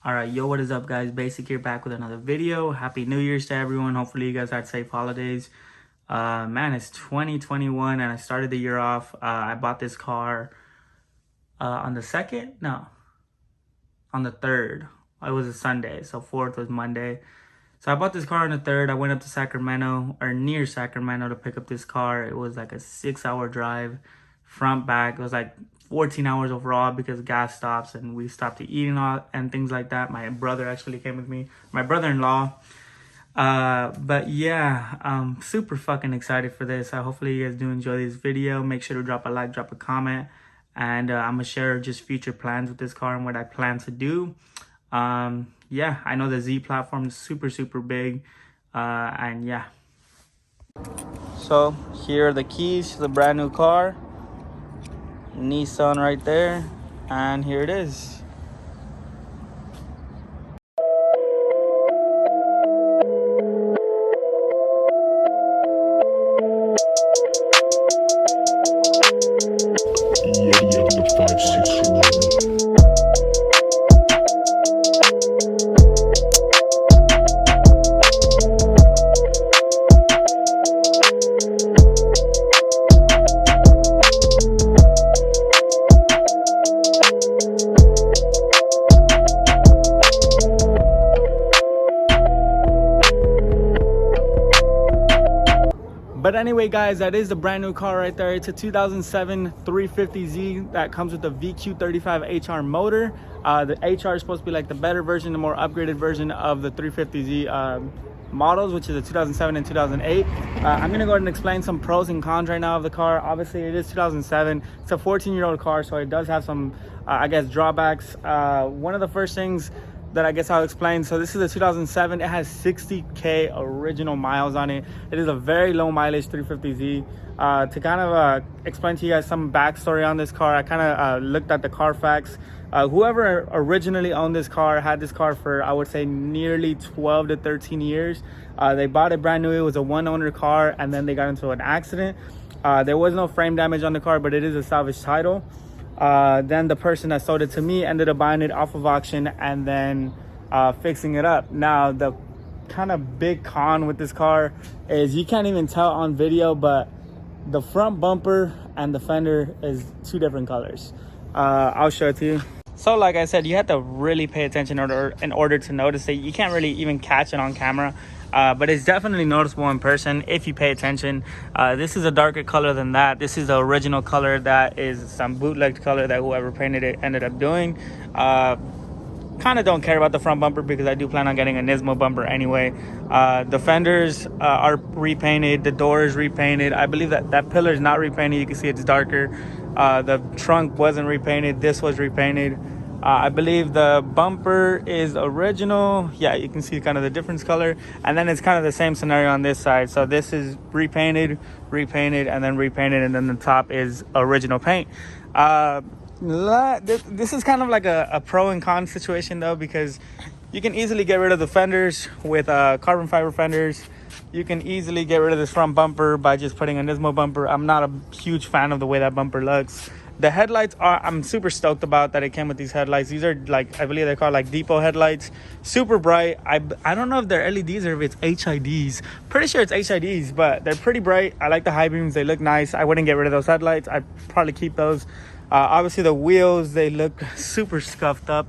All right, yo, what is up, guys? Basic here, back with another video. Happy New Year's to everyone. Hopefully, you guys had safe holidays. Man, it's 2021, and I started the year off. I bought this car on the second, no, on the third. It was a Sunday, so fourth was Monday. So I bought this car on the third. I went up to Sacramento or near Sacramento to pick up this car. It was like a 6-hour drive, front back. It was like 14 hours overall because gas stops and we stopped to eat and things like that. My brother actually came with me, my brother-in-law. But yeah, I'm super fucking excited for this. Hopefully you guys do enjoy this video. Make sure to drop a like, drop a comment, and I'm gonna share just future plans with this car and what I plan to do. Yeah, I know the Z platform is super big, and yeah. So here are the keys to the brand new car. Nissan right there, and here it is. Yeti of the 5-6 remember. But anyway, guys, that is the brand new car right there. It's a 2007 350Z that comes with the VQ35 HR motor. The HR is supposed to be like the better version, the more upgraded version of the 350Z models, which is the 2007 and 2008. I'm gonna go ahead and explain some pros and cons right now of the car. Obviously, it is 2007. It's a 14-year-old car, so it does have some, I guess, drawbacks. One of the first things that I guess I'll explain. So this is a 2007. It has 60K original miles on it. It is a very low mileage 350Z. To kind of explain to you guys some backstory on this car, I kind of looked at the Carfax. Whoever originally owned this car had this car for, I would say, nearly 12 to 13 years. They bought it brand new. It was a one-owner car, and then they got into an accident. There was no frame damage on the car, but it is a salvage title. Then the person that sold it to me ended up buying it off of auction and then fixing it up. Now, the kind of big con with this car is you can't even tell on video, but the front bumper and the fender is two different colors. I'll show it to you. So like I said, you have to really pay attention in order to notice it. You can't really even catch it on camera. But it's definitely noticeable in person if you pay attention. This is a darker color than that. This is the original color. That is some bootlegged color that whoever painted it ended up doing. Kind of don't care about the front bumper because I do plan on getting a Nismo bumper anyway. The fenders are repainted. The door is repainted. I believe that pillar is not repainted. You can see it's darker. The trunk wasn't repainted. This was repainted. I believe the bumper is original. Yeah, you can see kind of the difference color. And then it's kind of the same scenario on this side. So this is repainted, and then repainted, and then the top is original paint. This is kind of like a pro and con situation though, because you can easily get rid of the fenders with carbon fiber fenders. You can easily get rid of this front bumper by just putting a Nismo bumper. I'm not a huge fan of the way that bumper looks. The headlights I'm super stoked about that it came with these headlights. These are like, I believe they're called like depot headlights. Super bright. I don't know if they're LEDs or if it's HIDs. Pretty sure it's HIDs, but they're pretty bright. I like the high beams. They look nice. I wouldn't get rid of those headlights. I'd probably keep those. Obviously the wheels, they look super scuffed up.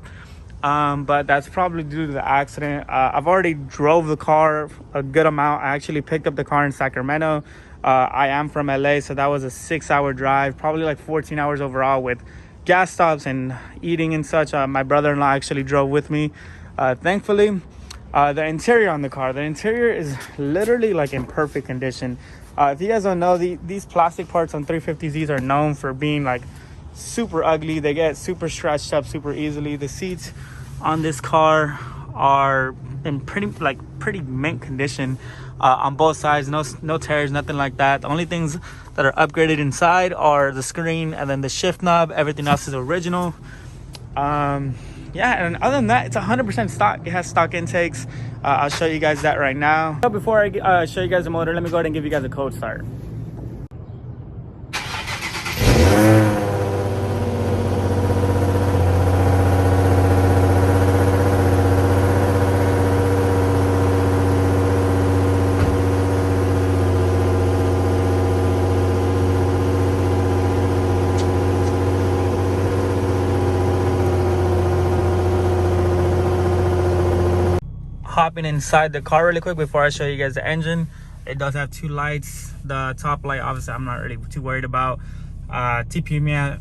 But that's probably due to the accident. I've already drove the car a good amount. I actually picked up the car in Sacramento. I am from LA, so that was a 6-hour drive, probably like 14 hours overall with gas stops and eating and such. My brother-in-law actually drove with me, thankfully. The interior on the car, the interior is literally like in perfect condition. If you guys don't know, these plastic parts on 350Zs are known for being like super ugly. They get super scratched up super easily. The seats on this car are in pretty mint condition on both sides. No tears, nothing like that. The only things that are upgraded inside are the screen and then the shift knob. Everything else is original. Yeah, and other than that, it's 100% stock. It has stock intakes. I'll show you guys that right now. So before I show you guys the motor, let me go ahead and give you guys a cold start. hopping inside the car really quick before I show you guys the engine. It does have 2 lights. The top light, obviously, I'm not really too worried about. TPMS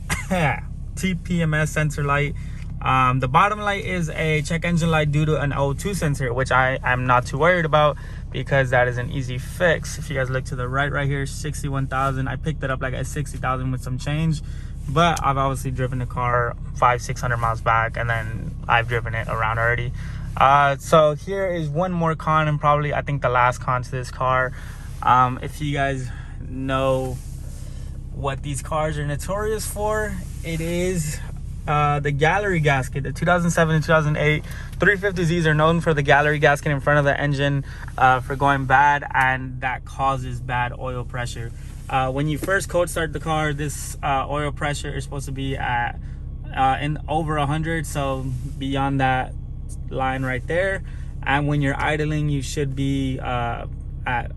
sensor light. The bottom light is a check engine light due to an O2 sensor, which I am not too worried about because that is an easy fix. If you guys look to the right here, 61,000. I picked it up like at 60,000 with some change, but I've obviously driven the car 500-600 miles back, and then I've driven it around already. So here is one more con, and probably I think the last con to this car. If you guys know what these cars are notorious for, it is the gallery gasket. The 2007 and 2008 350Zs are known for the gallery gasket in front of the engine for going bad, and that causes bad oil pressure. When you first cold start the car, this oil pressure is supposed to be at in over 100, so beyond that line right there. And when you're idling, you should be at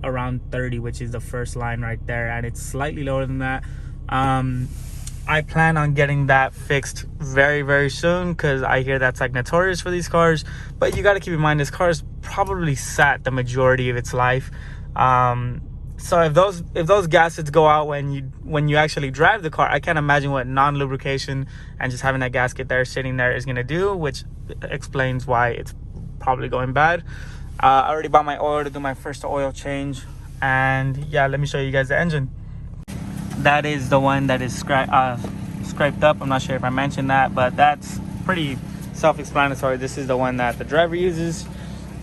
around 30, which is the first line right there, and it's slightly lower than that. I plan on getting that fixed very soon, because I hear that's like notorious for these cars. But you got to keep in mind, this car is probably sat the majority of its life. So if those gaskets go out when you actually drive the car, I can't imagine what non-lubrication and just having that gasket there sitting there is gonna do, which explains why it's probably going bad. I already bought my oil to do my first oil change, and yeah, let me show you guys the engine. That is the one that is scraped up. I'm not sure if I mentioned that, but that's pretty self-explanatory. This is the one that the driver uses.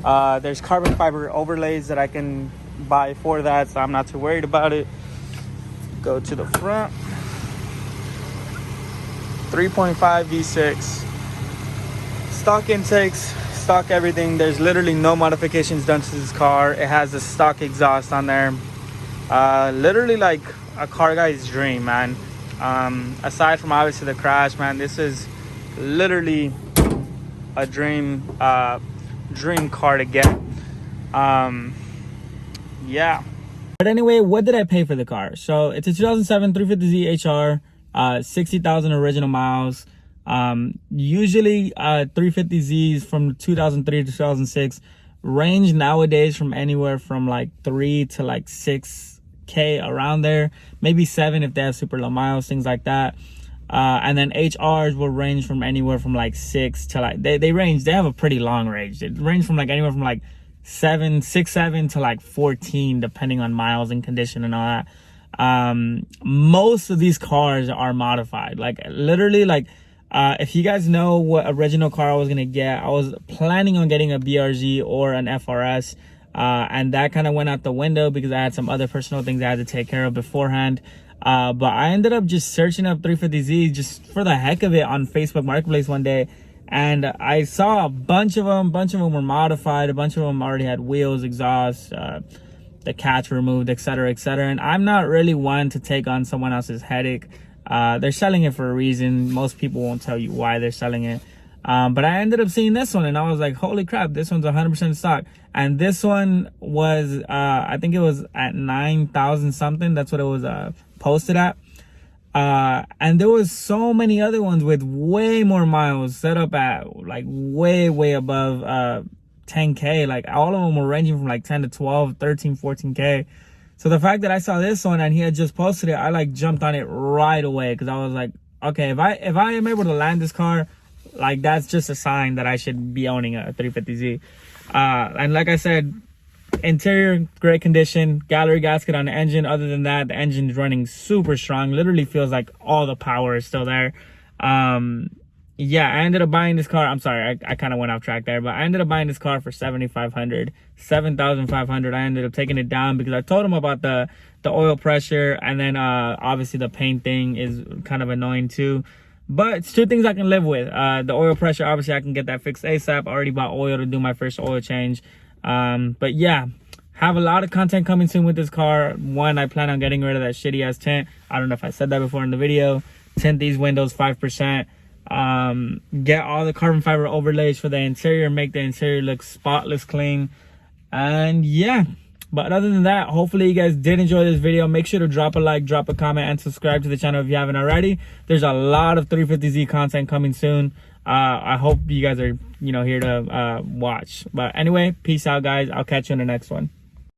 There's carbon fiber overlays that I can buy for that, so I'm not too worried about it. Go to the front. 3.5 V6, stock intakes, stock everything. There's literally no modifications done to this car. It has the stock exhaust on there. Literally like a car guy's dream, man. Aside from obviously the crash, man, this is literally a dream car to get. Yeah. But anyway, what did I pay for the car? So it's a 2007 350Z HR, 60,000 original miles. Usually 350Zs from 2003 to 2006 range nowadays from anywhere from like 3 to like 6K, around there, maybe 7 if they have super low miles, things like that. And then HRs will range from anywhere from like 6 to like they have a pretty long range. It range from like anywhere from like 7 to like 14, depending on miles and condition and all that. Most of these cars are modified, like literally, like if you guys know what original car I was gonna get, I was planning on getting a BRZ or an FRS, and that kind of went out the window because I had some other personal things I had to take care of beforehand. But I ended up just searching up 350Z just for the heck of it on Facebook Marketplace one day, and I saw a bunch of them. Were modified. A bunch of them already had wheels, exhaust, the catch removed, etc. And I'm not really one to take on someone else's headache. They're selling it for a reason. Most people won't tell you why they're selling it. But I ended up seeing this one, and I was like, holy crap, this one's 100% stock. And this one was, I think it was at 9,000 something. That's what it was posted at. And there was so many other ones with way more miles set up at like way above 10K. Like all of them were ranging from like 10 to 12, 13, 14K. So the fact that I saw this one and he had just posted it, I like jumped on it right away, because I was like, okay, if I am able to land this car, like that's just a sign that I should be owning a 350Z. And like I said, interior great condition, gallery gasket on the engine. Other than that, the engine is running super strong. Literally feels like all the power is still there. Yeah, I ended up buying this car. I'm sorry, I kind of went off track there, but I ended up buying this car for $7,500. I ended up taking it down because I told him about the oil pressure, and then obviously the paint thing is kind of annoying too. But it's two things I can live with. The oil pressure, obviously I can get that fixed ASAP. I already bought oil to do my first oil change. But yeah, have a lot of content coming soon with this car. One, I plan on getting rid of that shitty ass tint. I don't know if I said that before in the video. Tint these windows 5%. Get all the carbon fiber overlays for the interior, make the interior look spotless clean. And yeah, but other than that, hopefully you guys did enjoy this video. Make sure to drop a like, drop a comment, and subscribe to the channel if you haven't already. There's a lot of 350Z content coming soon. I hope you guys are here to watch. But anyway, peace out, guys. I'll catch you in the next one.